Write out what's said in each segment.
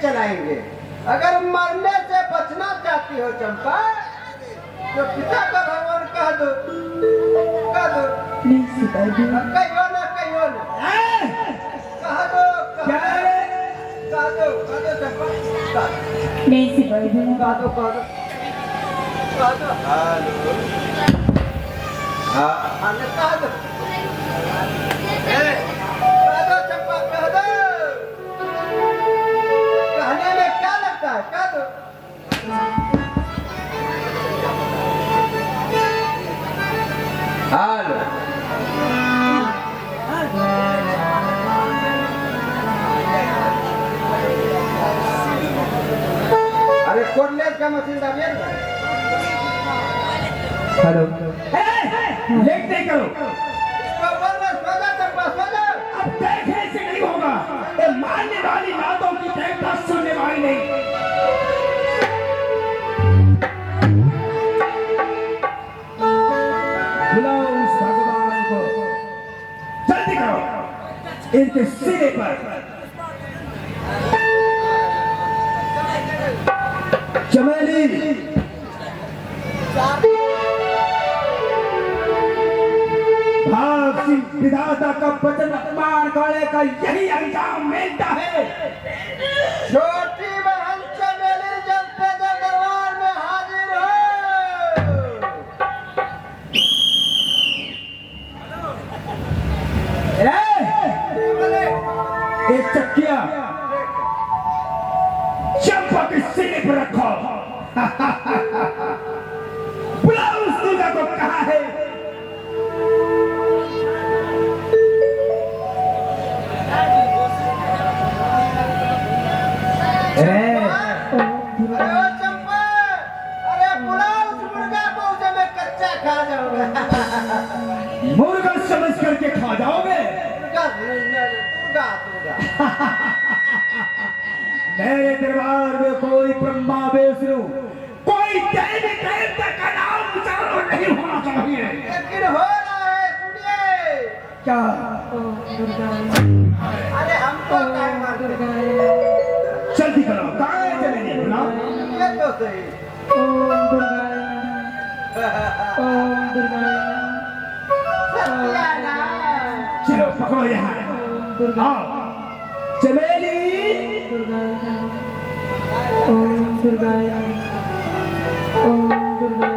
चलाएंगे। अगर मरने से बचना चाहती हो चंपा तो पिता का भगवान कह दो, कह दो। नहीं सिपाही कहियो ना, कहियो ना, कह दो, कह दो चंपा, नहीं सिपाही कह दो, कह दो, कह दो। हेलो, हाँ कह दो, कह दो चंपा, कह दो। कहने में क्या लगता है, कह दो। हेलो, अरे कॉलेज का मशीन दाबिए ना। हेलो लेट नहीं करो। अब देखने से नहीं होगा, ये मारने वाली बातों की देखना सुनने वाली नहीं। बुलाओ उस भगवान को, जल्दी करो, इनके सिरे पर चमेली भाव सिंह विधाता का वचन अपमान करने का यही अंजाम मिलता है। छोटी बहन चमेली जनते के दरबार में हाजिर हो। एक चक्किया चंपा के सिरे पर रखो। बुलाओ उस दूल्हा को, कहा है चंपा। अरे बुलाओ उस मुर्गा को, उसे मैं कच्चा खा जाऊंगा। मुर्गा समझ करके खा जाओगे? मुर्गा, मेरे दरबार में कोई ब्रह्मा विष्णु, कोई देवी देवता का नाम उच्चारण नहीं होना चाहिए। लेकिन हो रहा है, सुनिए। क्या? अरे हमको क्या मारते हैं? जल्दी करो, कहाँ चलेंगे? बुलाओ। ये तो सही। सत्यानाश। चलो पकड़ो यहाँ, आओ। चमेली ओम दुर्गाय ओम दुर्गाय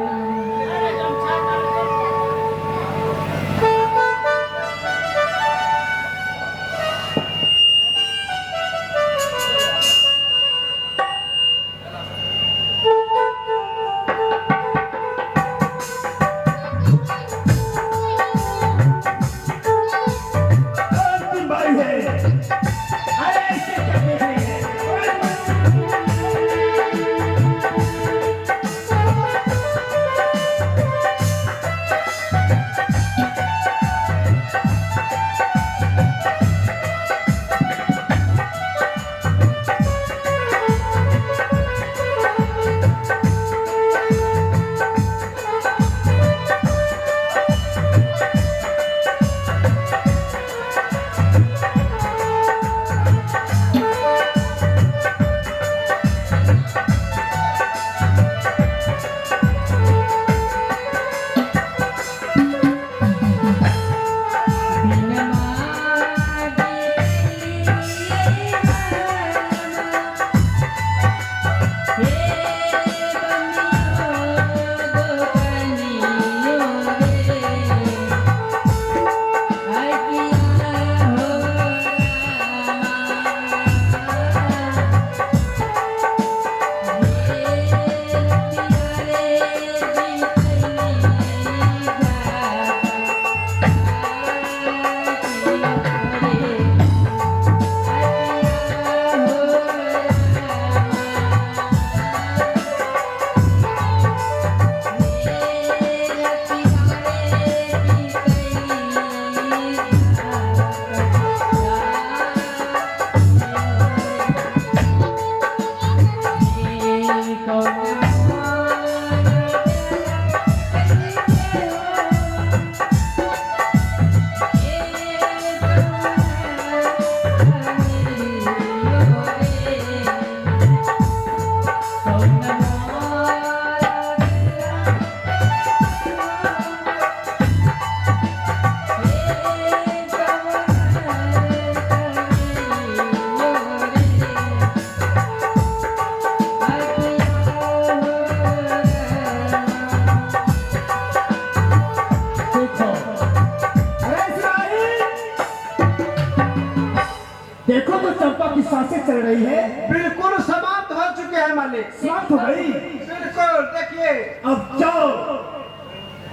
देखो तो चंपा की सांसें चल रही है। बिल्कुल समाप्त हो चुके हैं मालिक। समाप्त हो गई। बिल्कुल देखिए। अब जाओ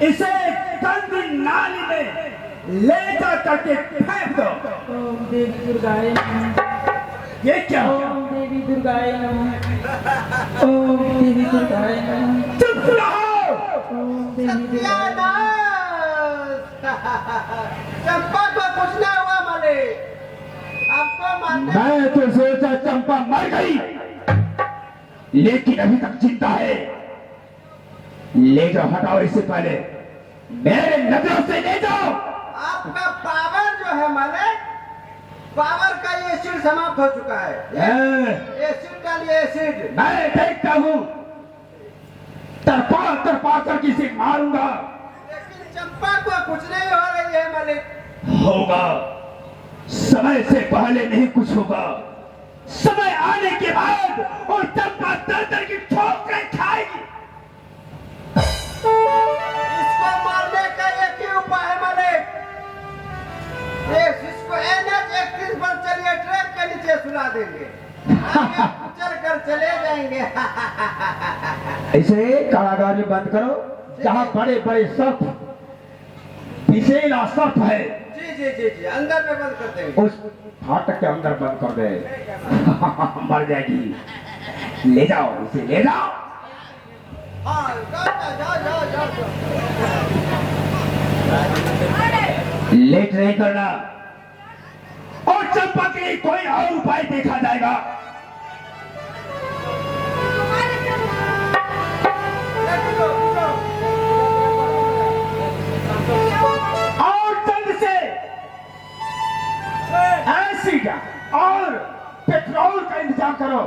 इसे गंदी नाली में ले जा करके फेंक दो। ओम देवी दुर्गाय नमः। ये क्या? ओम देवी दुर्गाय नमः। ओम देवी दुर्गाय नमः। चुप रहो। ओम देवी दुर्गाय सत्यानाश। चंपा को कुछ ना हुआ मालिक। आपको मानने मैं तो सोचा चंपा मर गई, लेकिन अभी तक जिंदा है। ले जाओ, हटाओ इससे पहले, मेरे नजरों से ले जाओ। आपका पावर जो है मालिक, पावर का ये एसिड समाप्त हो चुका है। एसिड डालिए एसिड। मैं देखता हूँ, तरपा तरपा कर किसे मारूंगा। लेकिन चंपा को कुछ नहीं हो रही है मालिक। होगा, समय से पहले नहीं कुछ होगा। समय आने के बाद और चंपा दर दर की ठोकरें खाएगी। इसको मारने का एक ही उपाय है मालिक। इसको NH-31 पर चलिए, ट्रैक के नीचे सुला देंगे। आगे चल कर चले जाएंगे। इसे कारागार में बंद करो, जहाँ बड़े बड़े सर्प, विशेला सर्प है, जी जी जी जी, अंदर में बंद कर देंगे। उस फाटक के अंदर बंद कर दे। मर जाएगी। ले जाओ इसे, ले जाओ। हाँ, जाओ जाओ जाओ जाओ। लेट नहीं करना, और चंपा के लिए कोई और उपाय देखा जाएगा। और जल्द से एसिड और पेट्रोल का इंतजाम करो।